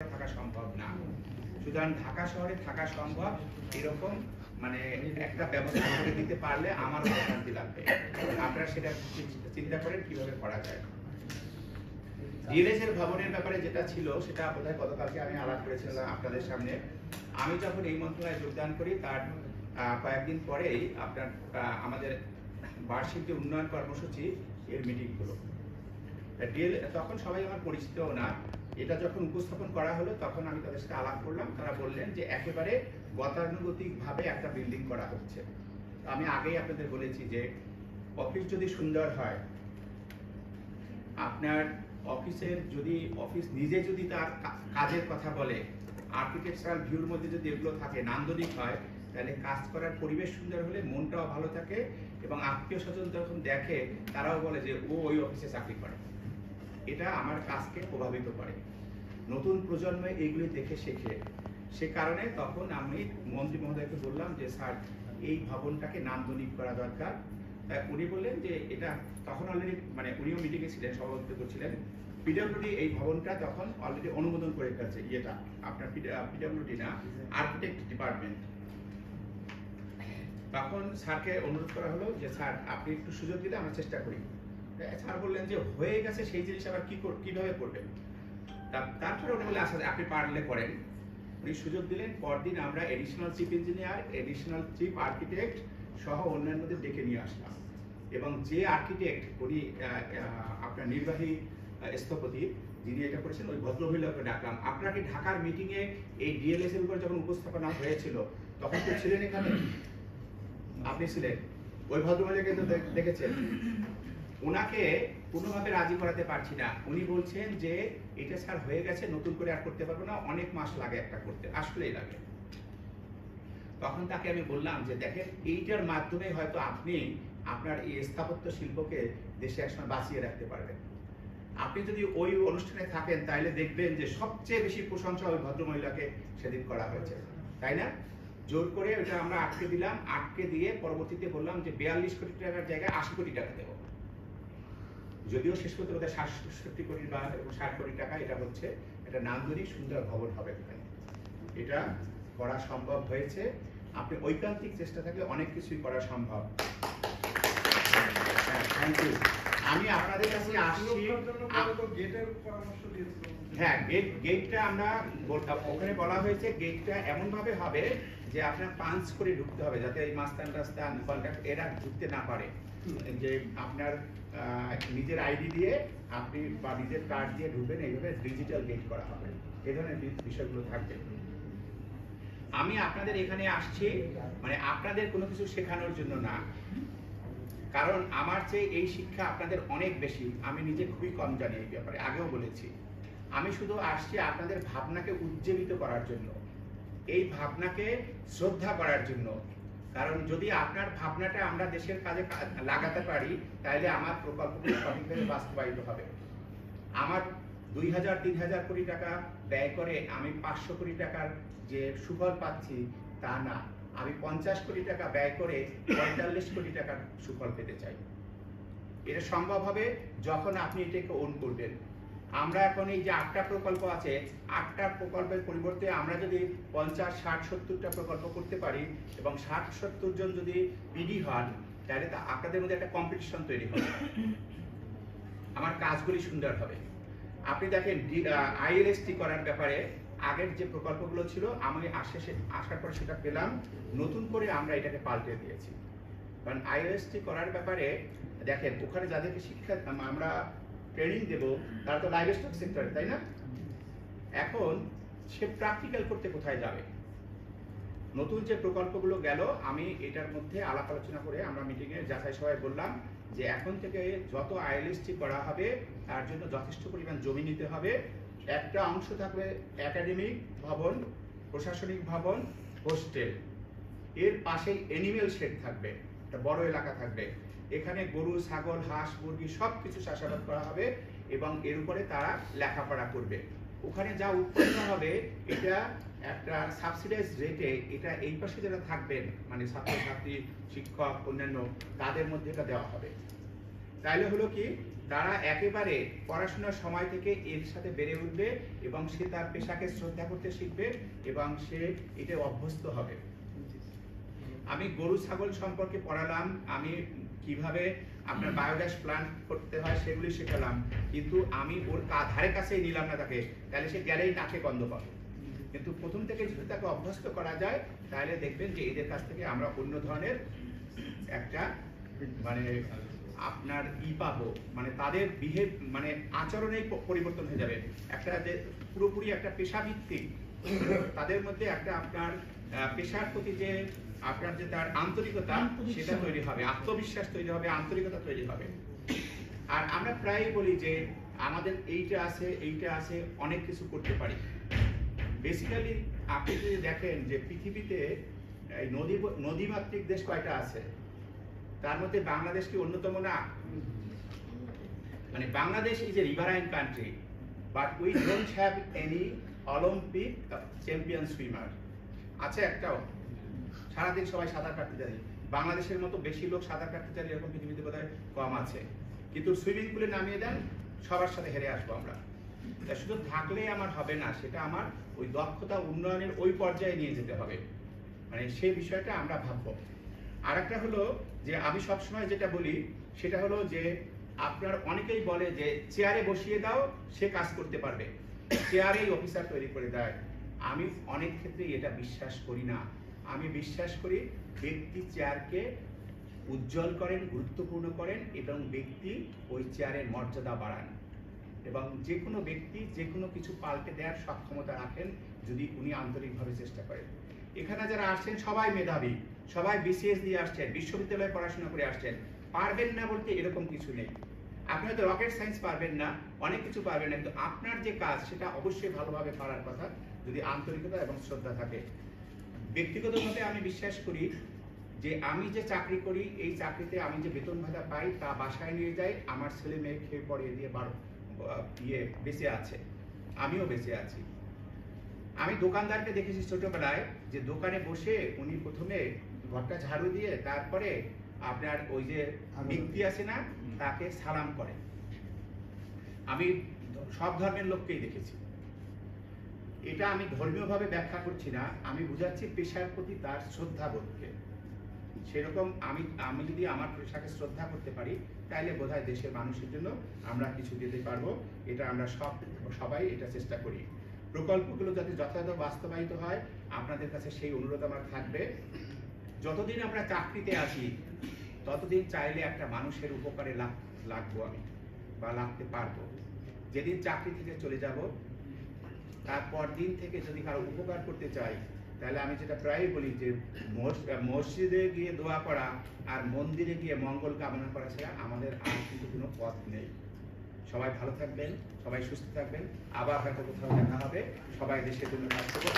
থাকা সম্ভব না। সুতরাং ঢাকা শহরে থাকা সম্ভব এরকম মানে একটা ব্যবস্থা করে দিতে পারলে আমার শান্তি লাগবে। আপনারা সেটা চিন্তা করেন কিভাবে করা যায়। ডিএলএস এর ভবনের ব্যাপারে যেটা ছিল সেটা বোধহয় গতকালকে আমি আলাপ করেছিলাম আপনাদের সামনে। আমি যখন এই মন্ত্রণালয়ে যোগদান করি তার কয়েকদিন পরেই আপনার আমাদের বার্ষিক যে উন্নয়ন কর্মসূচি এর মিটিং হলো। তখন সবাই আমার পরিচিতও না। এটা যখন উপস্থাপন করা হলো তখন আমি তাদের সাথে আলাপ করলাম। তারা বললেন যে একেবারে গতানুগতিকভাবে একটা বিল্ডিং করা হচ্ছে। আমি আগেই আপনাদের বলেছি যে অফিস যদি সুন্দর হয়, আপনার অফিসের যদি অফিস নিজে যদি তার কাজের কথা বলে, আর্কিটেকচারাল ভিউর মধ্যে যদি এগুলো থাকে, নান্দনিক হয়, তাহলে কাজ করার পরিবেশ সুন্দর হলে মনটাও ভালো থাকে এবং আত্মীয় স্বজন যখন দেখে তারাও বলে যে ও ওই অফিসে চাকরি করে। এটা আমার কাজকে প্রভাবিত করে। নতুন প্রজন্ম এইগুলি দেখে শেখে। সে কারণে তখন আমি মন্ত্রী মহোদয়কে বললাম যে স্যার এই ভবনটাকে নান্দনিক করা দরকার। উনি বললেন যে এটা তখন অলরেডি মানে উনিও মিটিংয়ে ছিলেন, সভাপতিত্ব করছিলেন। পিডব্লিউডি এই ভবনটা তখন অলরেডি অনুমোদন করে ফেলছে। ইয়েটা আপনার পিডব্লিউডি না, আর্কিটেক্ট ডিপার্টমেন্ট। তখন স্যারকে অনুরোধ করা হলো যে স্যার আপনি একটু সুযোগ দিলে আমরা চেষ্টা করি। স্যার বললেন যে হয়ে গেছে, সেই জিনিস আবার কিভাবে করবেন। তারপরে উনি বলে আচ্ছা আপনি পারলে করেন। উনি সুযোগ দিলেন। পরদিন আমরা additional chief engineer, additional chief architect সহ অন্যান্যদের ডেকে নিয়ে আসলাম এবং যে আর্কিটেক্ট উনি আপনার নির্বাহী স্থপতি যিনি এটা করেছেন ওই ভদ্রমহিলাকে ডাকলাম। আপনাকে ঢাকার মিটিংয়ে এই ডিএলএস এর উপর যখন উপস্থাপনা হয়েছিল তখন তো ছিলেন এখানে, আপনি ছিলেন, ওই ভদ্রমহিলাকে তো দেখেছেন। ওনাকে কোনোভাবে রাজি করাতে পারছি না। উনি বলছেন যে এটা স্যার হয়ে গেছে, নতুন করে আর করতে পারবো না, অনেক মাস লাগে একটা করতে, আসলেই লাগে। তখন তাকে আমি বললাম যে দেখেন এইটার মাধ্যমে হয়তো আপনি আপনার এই স্থাপত্য শিল্পকে দেশে একসময় বাঁচিয়ে রাখতে পারবেন। আপনি যদি ওই অনুষ্ঠানে থাকেন তাহলে দেখবেন যে সবচেয়ে বেশি প্রশংসা ওই ভদ্রমহিলাকে সেদিন করা হয়েছে, তাই না? জোর করে ওটা আমরা আটকে দিলাম। আটকে দিয়ে পরবর্তীতে বললাম যে 42 কোটি টাকার জায়গায় 80 কোটি টাকা দেবো। যদিও শেষ করতে ওদের 67 কোটি বা 60 কোটি টাকা এটা হচ্ছে একটা নান্দনিক সুন্দর ভবন হবে এখানে। এটা করা সম্ভব হয়েছে। আপনি ঐকান্তিক চেষ্টা থাকলে অনেক কিছুই করা সম্ভব। Thank you. আমি আপনাদের কাছে আসছি। হ্যাঁ, গেটটা আমরা ওখানে বলা হয়েছে গেটটা এমন ভাবে হবে যে আপনার পাঞ্চ করে ঢুকতে হবে যাতে এই মাস্তান রাস্তান কন্ট্রাক্ট এরা ঢুকতে না পারে। যে আপনার নিজের আইডি দিয়ে আপনি বা নিজের কার্ড দিয়ে ঢুকবেন, এইভাবে ডিজিটাল গেট করা হবে। এই ধরনের বিষয়গুলো থাকবে। আমি আপনাদের এখানে আসছি মানে আপনাদের কোনো কিছু শেখানোর জন্য না, কারণ আমার চেয়ে এই শিক্ষা আপনাদের অনেক বেশি। আমি নিজে খুবই কম জানি এই ব্যাপারে, আগেও বলেছি। আমি শুধু আসছি আপনাদের ভাবনাকে উজ্জীবিত করার জন্য, এই ভাবনাকে শ্রদ্ধা করার জন্য। কারণ যদি আপনার ভাবনাটা আমরা দেশের কাজে লাগাতে পারি তাহলে আমার প্রকল্পগুলো সঠিকভাবে বাস্তবায়িত হবে। আমার 2000-3000 কোটি টাকা ব্যয় করে আমি 500 কোটি টাকার যে সুফল পাচ্ছি তা না। আমি 50 কোটি টাকা ব্যয় করে 45 কোটি টাকার সুফল পেতে চাই। এটা সম্ভব হবে যখন আপনি এটাকে ওন করবেন। আমরা এখন এই যে 8টা প্রকল্প আছে, 8টা প্রকল্পের পরিবর্তে আমরা যদি 50, 60, 70টা প্রকল্প করতে পারি এবং 60-70 জন যদি পিডি হন তাহলে তা আপনাদের মধ্যে একটা কম্পিটিশন তৈরি হবে। আমার কাজগুলি সুন্দর হবে। আপনি দেখেন আইএলএসটি করার ব্যাপারে আগের যে প্রকল্পগুলো ছিল আমি আসার পরে সেটা পেলাম, নতুন করে আমরা এটাকে পাল্টে দিয়েছি। কারণ আইএলএসটি করার ব্যাপারে দেখেন ওখানে যাদেরকে শিক্ষা আমরা ট্রেনিং দেব তারা তো লাইভ স্টক সেক্টরে, তাই না? এখন সে প্র্যাকটিক্যাল করতে কোথায় যাবে? নতুন যে প্রকল্পগুলো গেল আমি এটার মধ্যে আলাপ আলোচনা করে আমরা মিটিংয়ে যাচাই সভায় বললাম যে এখন থেকে যত আইএলএসটি করা হবে তার জন্য যথেষ্ট পরিমাণ জমি নিতে হবে। একটা অংশ থাকবে একাডেমিক ভবন, প্রশাসনিক ভবন, হোস্টেল, এর পাশেই অ্যানিমেল শেড থাকবে, একটা বড় এলাকা থাকবে। এখানে গরু, ছাগল, হাঁস, মুরগি সবকিছু চাষাবাদ করা হবে এবং এর উপরে তারা লেখাপড়া করবে। ওখানে যা উৎপন্ন হবে এটা একটা সাবসিডাইজ রেটে এটা এই পাশে যারা থাকবেন মানে ছাত্রছাত্রী, শিক্ষক, অন্যান্য তাদের মধ্যে এটা দেওয়া হবে। তাইলে হলো কি তারা একেবারে পড়াশোনার সময় থেকে এর সাথে বেড়ে উঠবে এবং সে তার পেশাকে শ্রদ্ধা করতে শিখবে এবং সে এটা অভ্যস্ত হবে। আমি গরু ছাগল সম্পর্কে পড়ালাম, আমি কিভাবে আপনার বায়োগ্যাস প্ল্যান্ট করতে হয় সেগুলি শেখালাম, কিন্তু আমি ওর ধারে কাছেই নিলাম না তাকে, তাহলে সে গেলেই নাকে গন্ধ পাবে। কিন্তু প্রথম থেকে যদি তাকে অভ্যস্ত করা যায় তাহলে দেখবেন যে এদের কাছ থেকে আমরা অন্য ধরনের একটা মানে আপনার পাবো, মানে তাদের বিহেভ মানে আচরণেই পরিবর্তন হয়ে যাবে। একটা যে পুরোপুরি একটা পেশাভিত্তিক তাদের মধ্যে একটা আপনার পেশার প্রতি যে আপনার যে তার আন্তরিকতা সেটা তৈরি হবে, আত্মবিশ্বাস তৈরি হবে, আন্তরিকতা তৈরি হবে। আর আমরা প্রায়ই বলি যে আমাদের এইটা আছে অনেক কিছু করতে পারি। বেসিক্যালি আপনি যদি দেখেন যে পৃথিবীতে নদীমাতৃক দেশ কয়টা আছে, তার মধ্যে বাংলাদেশ কি অন্যতম না? মানে Bangladesh is a riverine country, but we don't have any Olympic champion swimmer. আছে একটাও? সারাদিন সবাই সাঁতার কাটতে জানে, বাংলাদেশের মতো বেশি লোক সাঁতার কাটতে জানে এরকম পৃথিবীতে বোধহয় কম আছে। কিন্তু সুইমিং পুলে নামিয়ে দেন, সবার সাথে হেরে আসবো আমরা। শুধু থাকলেই আমার হবে না, সেটা আমার ওই দক্ষতা উন্নয়নের ওই পর্যায়ে নিয়ে যেতে হবে, মানে সেই বিষয়টা আমরা ভাববো। আর একটা হলো যে আমি সবসময় যেটা বলি সেটা হলো যে আপনার অনেকেই বলে যে চেয়ারে বসিয়ে দাও, সে কাজ করতে পারবে, চেয়ারেই অফিসার তৈরি করে দেয়। আমি অনেক ক্ষেত্রে এটা বিশ্বাস করি না। আমি বিশ্বাস করি ব্যক্তি চেয়ারকে উজ্জ্বল করেন, গুরুত্বপূর্ণ করেন এবং ব্যক্তি ওই চেয়ারের মর্যাদা বাড়ান, এবং যে কোনো ব্যক্তি যে কোনো কিছু পাল্টে দেওয়ার সক্ষমতা রাখেন যদি উনি আন্তরিকভাবে চেষ্টা করেন। এখানে যারা আসছেন সবাই মেধাবী, সবাই বিসিএস দিয়ে আসছেন, বিশ্ববিদ্যালয়ে পড়াশোনা করে আসছেন, পারবেন না বলতে এরকম কিছু নেই। আপনি হয়তো রকেট সায়েন্স পারবেন না, অনেক কিছু পারবেন না, কিন্তু আপনার যে কাজ সেটা অবশ্যই ভালোভাবে পারার কথা যদি আন্তরিকতা এবং শ্রদ্ধা থাকে। ব্যক্তিগতভাবে আমি বিশ্বাস করি যে আমি যে চাকরি করি এই চাকরিতে আমি যে বেতন ভাতা পাই তা বাসায় নিয়ে যাই, আমার ছেলে মেয়ে খেয়ে পড়ে দিয়ে বেঁচে আছে, আমিও বেঁচে আছি। আমি দোকানদারকে দেখেছি ছোটবেলায় যে দোকানে বসে উনি প্রথমে ঘরটা ঝাড়ু দিয়ে তারপরে আপনার ওই যে ব্যক্তি আছে না তাকে সালাম করে। আমি সব ধর্মের লোককেই দেখেছি। এটা আমি ধর্মীয়ভাবে ব্যাখ্যা করছি না, আমি বুঝাচ্ছি পেশার প্রতি তার শ্রদ্ধাবোধকে। সেরকম আমি যদি আমার পেশাকে শ্রদ্ধা করতে পারি তাহলে বোধহয় দেশের মানুষের জন্য আমরা কিছু দিতে পারবো। এটা আমরা সবাই এটা চেষ্টা করি। প্রকল্পগুলো যাতে যথাযথ বাস্তবায়িত হয় আপনাদের কাছে সেই অনুরোধ আমার থাকবে। যতদিন আমরা চাকরিতে আছি ততদিন চাইলে একটা মানুষের উপকারে লাগবো আমি বা লাগতে পারবো। যেদিন চাকরি থেকে চলে যাব তারপর দিন থেকে যদি কারো উপকার করতে চাই তাহলে আমি যেটা প্রায় বলি যে মসজিদে গিয়ে দোয়া করা আর মন্দিরে গিয়ে মঙ্গল কামনা করা ছাড়া আমাদের আর কিন্তু কোনো পথ নেই। সবাই ভালো থাকবেন, সবাই সুস্থ থাকবেন, আবার হয়তো কোথাও দেখা হবে। সবাই দেশের জন্য কাজ করবো।